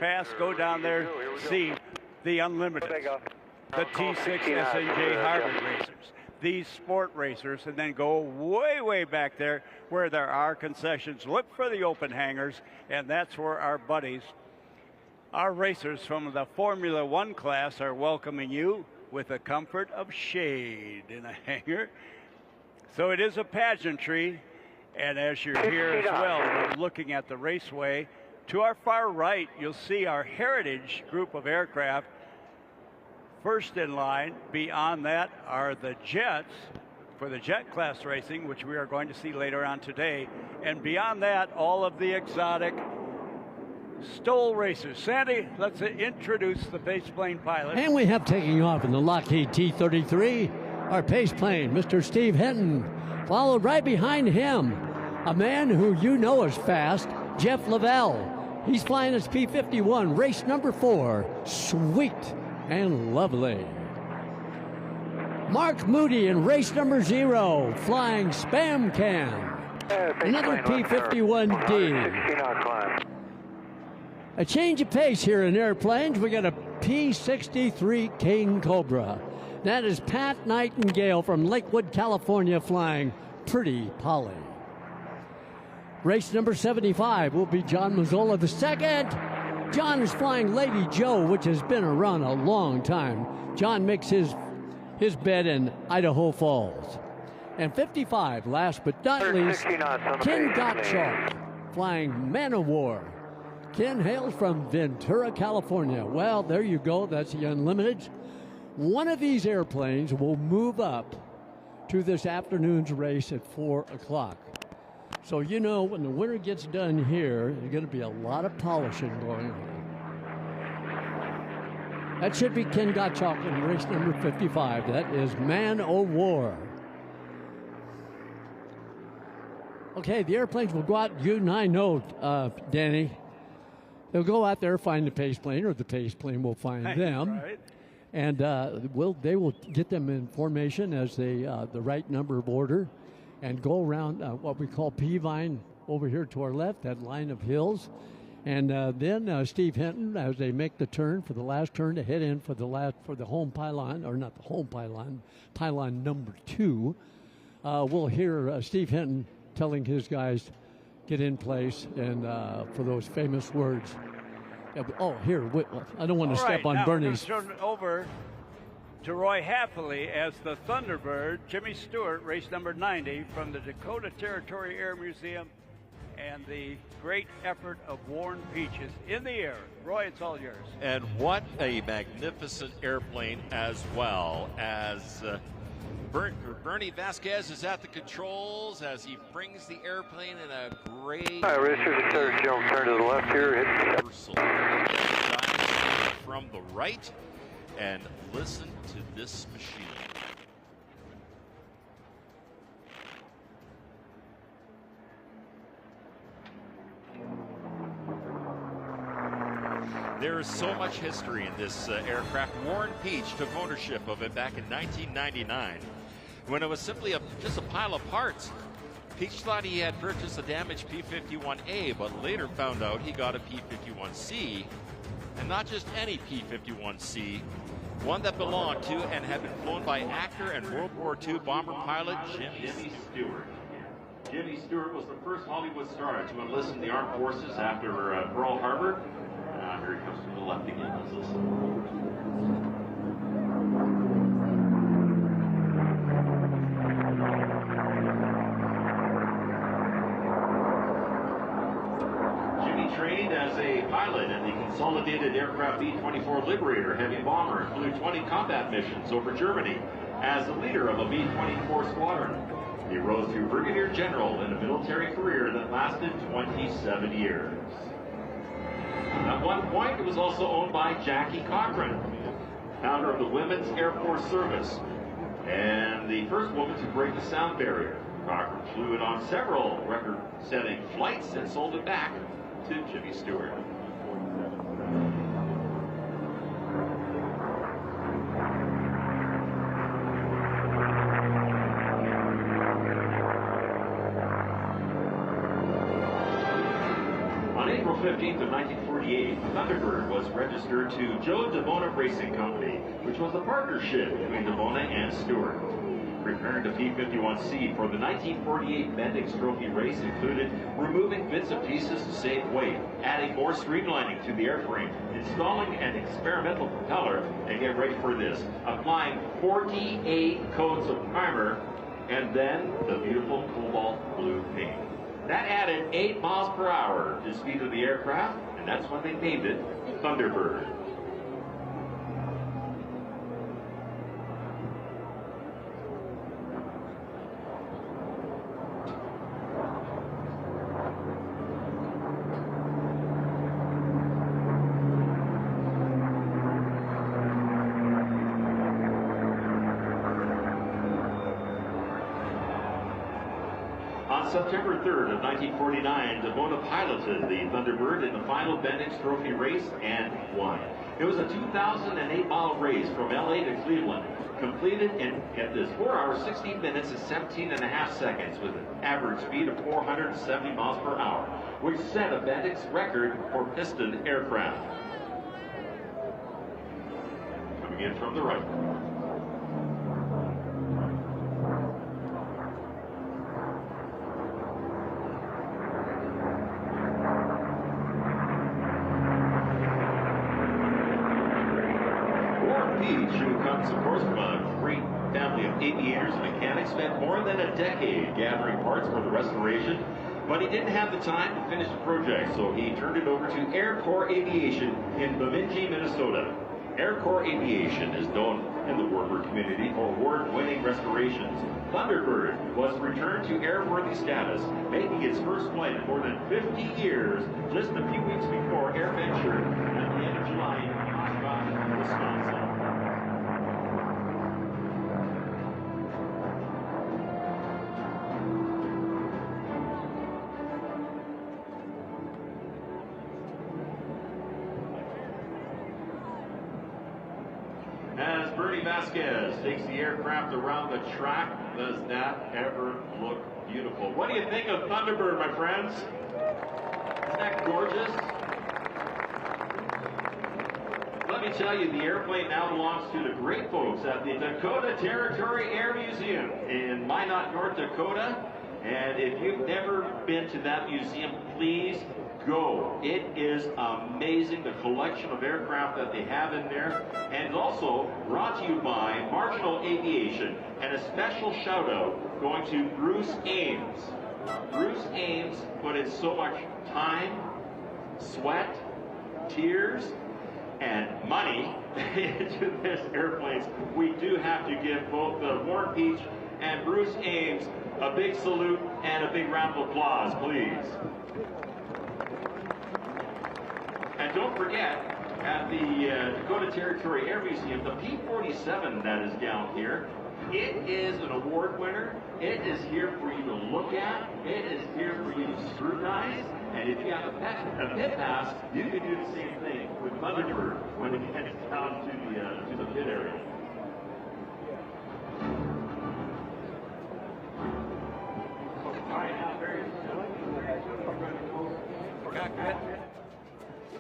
pass, go down there, see the Unlimited, the T6 SNJ Harvard racers, these sport racers, and then go way, way back there where there are concessions. Look for the open hangars, and that's where our buddies, our racers from the Formula One class, are welcoming you with the comfort of shade in a hangar. So it is a pageantry, and as you're here as well, we're looking at the raceway. To our far right, you'll see our Heritage group of aircraft. First in line, beyond that, are the jets for the jet class racing, which we are going to see later on today. And beyond that, all of the exotic STOL racers. Sandy, let's introduce the base plane pilot. And we have taking off in the Lockheed T-33, our pace plane, Mr. Steve Hinton. Followed right behind him, a man who you know is fast, Jeff Lavelle. He's flying his P-51, race number 4, sweet and lovely. Mark Moody in race number 0, flying Spam Can. Another P-51D. A change of pace here in airplanes. We got a P-63 King Cobra. That is Pat Nightingale from Lakewood, California, flying Pretty Polly. Race number 75 will be John Mazzola II. John is flying Lady Joe, which has been around a long time. John makes his bed in Idaho Falls. And 55, last but not least, Ken Gottschalk, flying Man of War. Ken hails from Ventura, California. Well, there you go. That's the Unlimited. One of these airplanes will move up to this afternoon's race at 4 o'clock. So, you know, when the winter gets done here, there's going to be a lot of polishing going on. That should be Ken Gottschalk in race number 55. That is Man O' War. Okay, the airplanes will go out. You and I know, Danny. They'll go out there, find the pace plane, or the pace plane will find them. Right. And they will get them in formation as the right number of order and go around what we call P-Vine over here to our left, that line of hills. And then Steve Hinton, as they make the turn for the last turn to head in for the home pylon, or not the home pylon, pylon number 2, we'll hear Steve Hinton telling his guys, get in place, and for those famous words. Oh, here, I don't want to step on Bernie's. We're going to turn over to Roy Happily as the Thunderbird, Jimmy Stewart, race number 90 from the Dakota Territory Air Museum, and the great effort of Warren Peaches in the air. Roy, it's all yours. And what a magnificent airplane as well, as Bernie Vasquez is at the controls as he brings the airplane in a great... All right, racers, Sarah Jones, turn to the left here. From the right, and listen to this machine. There is so much history in this aircraft. Warren Peach took ownership of it back in 1999 when it was simply just a pile of parts. Peach thought he had purchased a damaged P-51A, but later found out he got a P-51C, and not just any P-51C, one that belonged to and had been flown by actor and World War II bomber pilot Jimmy Stewart. Jimmy Stewart was the first Hollywood star to enlist in the armed forces after Pearl Harbor. Here he comes from the left again. Let's listen. Jimmy trained as a pilot in the Consolidated Aircraft B-24 Liberator heavy bomber and flew 20 combat missions over Germany as the leader of a B-24 squadron. He rose to Brigadier General in a military career that lasted 27 years. At one point, it was also owned by Jackie Cochran, founder of the Women's Air Force Service, and the first woman to break the sound barrier. Cochran flew it on several record-setting flights and sold it back to Jimmy Stewart. On April 15th of 1940, 1948, Thunderbird was registered to Joe DeBona Racing Company, which was a partnership between DeBona and Stewart. Preparing the P-51C for the 1948 Bendix Trophy race included removing bits and pieces to save weight, adding more streamlining to the airframe, installing an experimental propeller, and get ready for this, applying 48 coats of primer, and then the beautiful cobalt blue paint. That added 8 miles per hour to the speed of the aircraft, and that's when they named it Thunderbird. On September 3rd of 1949, DeBona piloted the Thunderbird in the final Bendix Trophy race and won. It was a 2008-mile race from LA to Cleveland, completed in, get this, 4 hours, 16 minutes, and 17 and a half seconds with an average speed of 470 miles per hour, which set a Bendix record for piston aircraft. Coming in from the right. Who comes, of course, from a great family of aviators and mechanics, spent more than a decade gathering parts for the restoration, but he didn't have the time to finish the project, so he turned it over to Air Corps Aviation in Bemidji, Minnesota. Air Corps Aviation is known in the warbird community for award-winning restorations. Thunderbird was returned to airworthy status, making its first flight in more than 50 years, just a few weeks before Air Venture at the end of July in Oshkosh, Wisconsin. As Bernie Vasquez takes the aircraft around the track, does that ever look beautiful? What do you think of Thunderbird, my friends? Isn't that gorgeous? Let me tell you, the airplane now belongs to the great folks at the Dakota Territory Air Museum in Minot, North Dakota. And if you've never been to that museum, please go. It is amazing, the collection of aircraft that they have in there. And also brought to you by Marginal Aviation. And a special shout out going to Bruce Ames. Bruce Ames put in so much time, sweat, tears, and money into this airplanes. We do have to give both Warren Peach and Bruce Ames a big salute and a big round of applause, please. And don't forget, at the Dakota Territory Air Museum, the P-47 that is down here, it is an award winner. It is here for you to look at. It is here for you to scrutinize. And if you have a pit pass, you can do the same thing with Thunderbird when it gets down to the pit area. Cockpit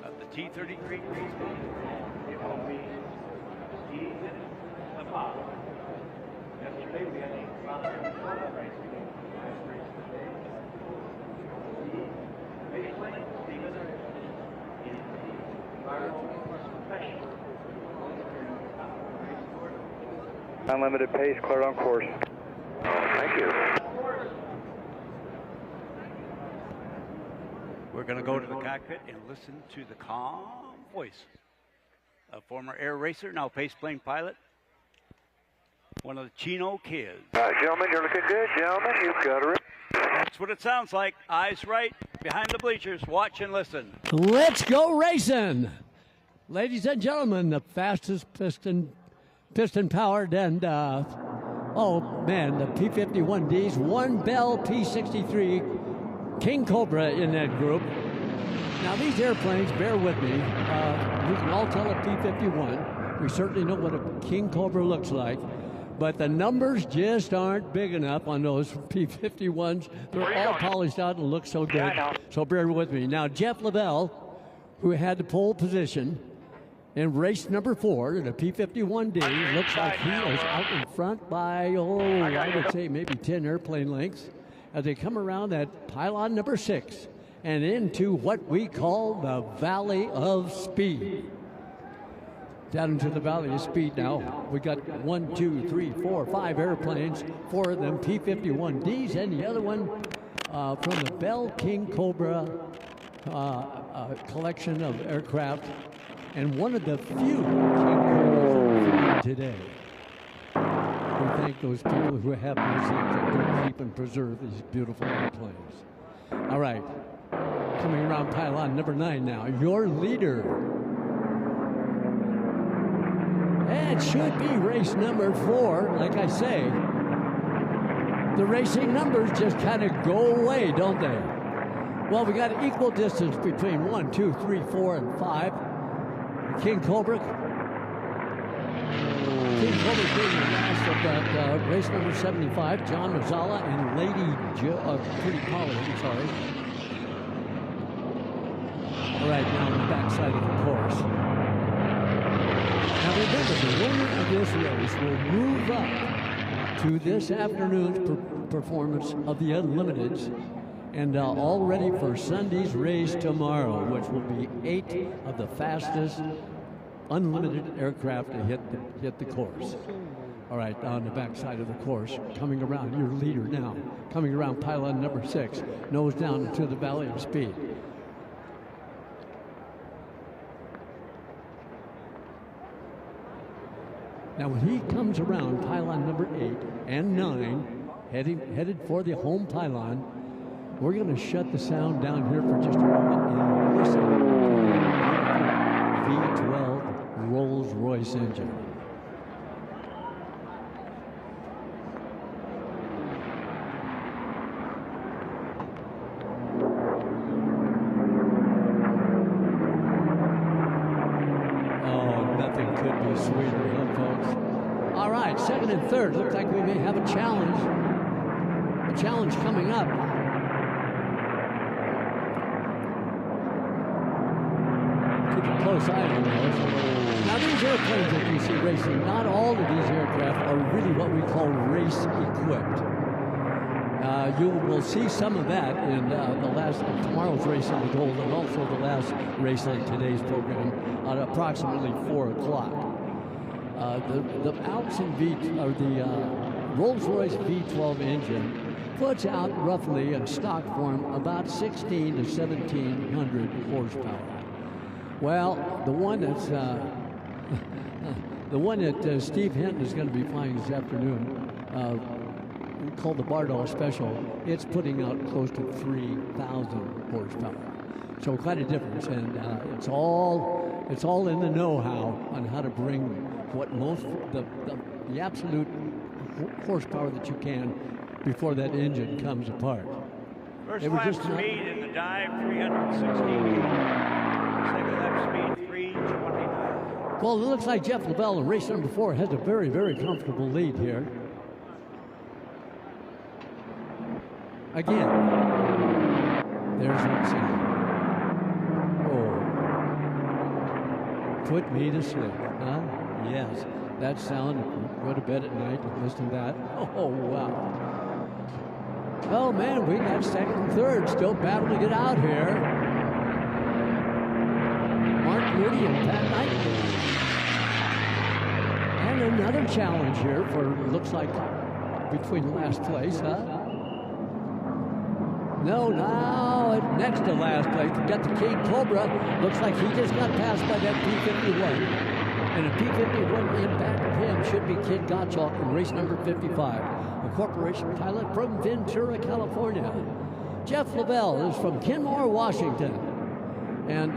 of the T-33. It will be the pop. Yesterday we had a Unlimited pace, clear on course. Thank you. We're going to go to the cockpit and listen to the calm voice of former air racer, now paceplane pilot, one of the Chino kids. Gentlemen, you're looking good. Gentlemen, you've got a... That's what it sounds like. Eyes right, behind the bleachers. Watch and listen. Let's go racing. Ladies and gentlemen, the fastest piston-powered and, oh, man, the P-51Ds, one Bell P-63 King Cobra in that group. Now, these airplanes, bear with me, we can all tell a P-51. We certainly know what a King Cobra looks like. But the numbers just aren't big enough on those P-51s. They're all polished out and look so good. So bear with me. Now, Jeff Lavelle who had the pole position in race number 4, the P51D. Looks like he is out in front by, I would say maybe 10 airplane lengths as they come around that pylon number 6 and into what we call the Valley of Speed. Down into the Valley of Speed now. We got 1, 2, 3, 4, 5 airplanes, 4 of them P51Ds, and the other one from the Bell King Cobra collection of aircraft, and one of the few King Cobras today. We thank those people who have those things that do keep and preserve these beautiful airplanes. All right, coming around pylon number 9 now, your leader. It should be race number 4. Like I say, the racing numbers just kind of go away, don't they? Well, we got equal distance between 1, 2, 3, 4, and 5. King Cobra being the last of that race number 75. John Mazzala and Lady Pretty Polly, I'm sorry. All right, now on the backside of the course. Now remember, the winner of this race will move up to this afternoon's performance of the Unlimiteds, and all ready for Sunday's race tomorrow, which will be 8 of the fastest unlimited aircraft to hit the course. All right, on the backside of the course, coming around, your leader now, coming around pylon number 6, nose down into the Valley of Speed. Now, when he comes around pylon number 8 and 9, headed for the home pylon, we're going to shut the sound down here for just a moment and listen to the V12 Rolls-Royce engine. Sweeter, huh, folks? All right, second and third. Looks like we may have a challenge. A challenge coming up. Keep a close eye on those. Now, these airplanes that you see racing, not all of these aircraft are really what we call race equipped. You will see some of that in tomorrow's race in the gold, and also the last race of today's program at approximately 4 o'clock. The Rolls-Royce V12 engine puts out roughly in stock form about 16 to 1700 horsepower. Well, the one that Steve Hinton is going to be flying this afternoon, called the Bardol Special, it's putting out close to 3,000 horsepower. So quite a difference, and it's all in the know-how on how to bring what the absolute horsepower that you can before that engine comes apart. First lap speed in the dive, 316. Second lap speed, 329. Well, it looks like Jeff LaBelle in race number 4 has a very, very comfortable lead here. Again, there's that sound. Oh, put me to sleep, huh? Yes, that sound. Go to bed at night and listen to that. Oh, wow. Oh, man, we got second and third still battling to get out here. Mark Moody and Pat Knight. And another challenge here for, looks like, between last place, huh? No, now next to last place, we got the King Cobra. Looks like he just got passed by that P51. And a P51 in back of him should be Kid Gottschalk in race number 55, a corporation pilot from Ventura, California. Jeff LaBelle is from Kenmore, Washington. And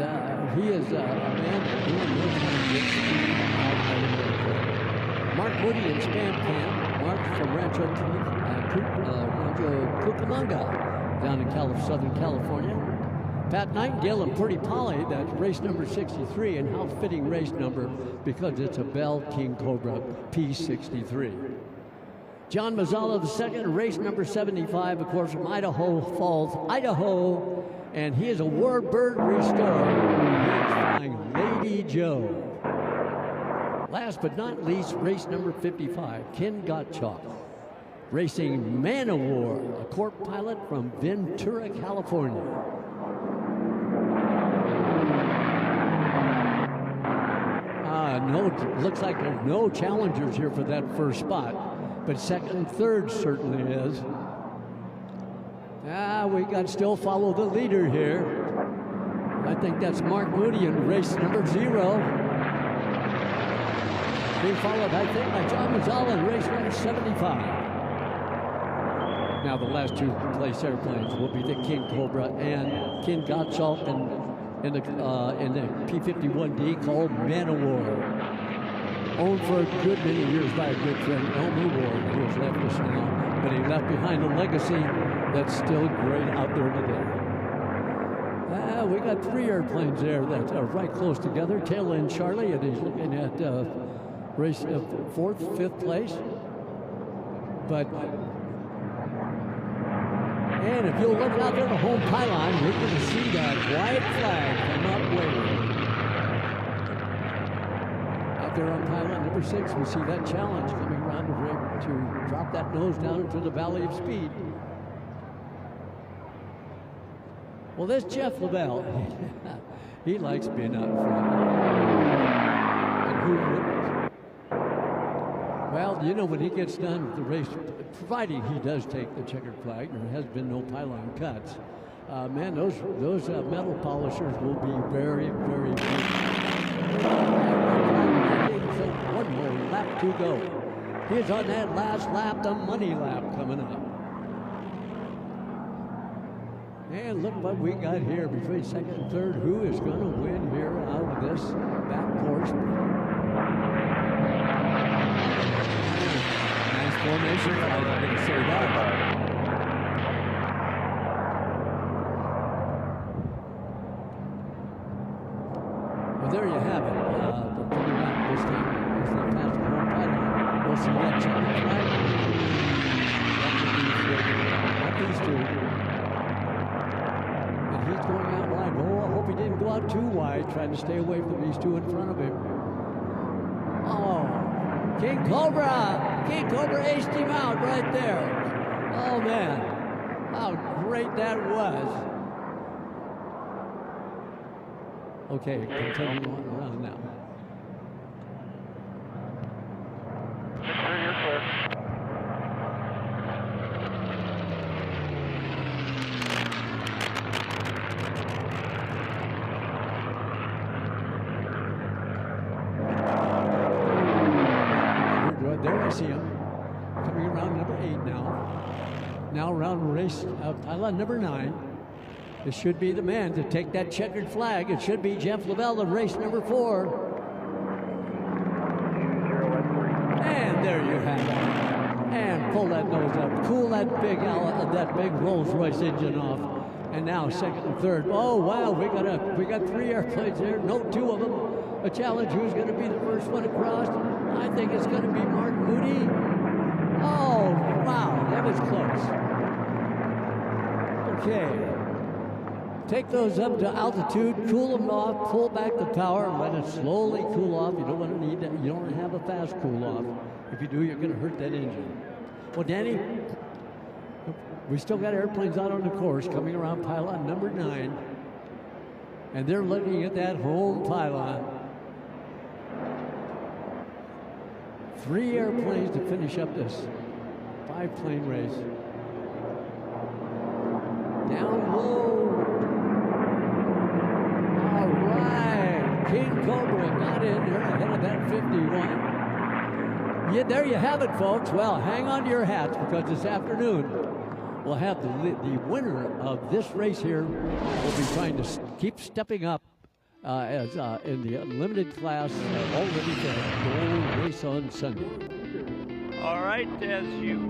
he is a man who knows how to get speed out of the airplane. Mark Moody in Spam Camp. Mark from Rancho Cucamonga, down in Southern California. Pat Nightingale and Purdy Polly, that's race number 63, and how fitting race number because it's a Bell King Cobra P63. John Mazzala II, race number 75, of course, from Idaho Falls, Idaho. And he is a Warbird restorer. He's flying Lady Joe. Last but not least, race number 55, Ken Gottschalk, racing Man o' War, a Corp pilot from Ventura, California. Looks like there's no challengers here for that first spot, but second and third certainly is. We got to still follow the leader here. I think that's Mark Moody in race number 0. Being followed, I think, by John Mazzala in race number 75. Now the last two place airplanes will be the King Cobra and Ken Gottschalk in the P-51D called Man o' War. Owned for a good many years by a good friend, Elmer Ward, who has left us now, but he left behind a legacy that's still great out there today. We got 3 airplanes there that are right close together. Tail end Charlie, and he's looking at race 4th, 5th place. And if you'll look out there at the home pylon, you're going to see that white flag come up waving. Out there on pylon number 6, we see that challenge coming around to drop that nose down into the valley of speed. Well, this Jeff LaBelle, he likes being out front. And who wouldn't? Well, you know, when he gets done with the race, providing he does take the checkered flag, there has been no pylon cuts. Man, those metal polishers will be very, very big. One more lap to go. He's on that last lap, the money lap coming up. And look what we got here between second and third. Who is going to win here out of this back course? Nice formation. I'm going to say that. Well, there you have it. The coming back this time is the past home pylon. We'll see that challenge flag. Not these two. He's going out wide. Oh, I hope he didn't go out too wide, trying to stay away from these two in front of him. Oh, King Cobra! King Cobra aced him out right there. Oh, man. How great that was. Okay, continue on around now. You're clear. There I see him coming around number 8 now. Now around race pylon number 9. This should be the man to take that checkered flag. It should be Jeff LaBelle in race number 4. And there you have it. And pull that nose up. Cool that big Rolls Royce engine off. And now second and third. Oh wow, we got 3 airplanes there. No 2 of them. A challenge. Who's going to be the first one across? I think it's going to be Mark Moody. Oh, wow, that was close. Okay. Take those up to altitude, cool them off, pull back the power, and let it slowly cool off. You don't want to need that. You don't want to have a fast cool off. If you do, you're going to hurt that engine. Well, Danny, we still got airplanes out on the course coming around pylon number 9, and they're looking at that home pylon. 3 airplanes to finish up this 5-plane race. Down low. All right. King Cobra got in there ahead of that 51. Yeah, there you have it, folks. Well, hang on to your hats because this afternoon we'll have the winner of this race here. Will be trying to keep stepping up as in the unlimited class already for the gold race on Sunday. All right, as you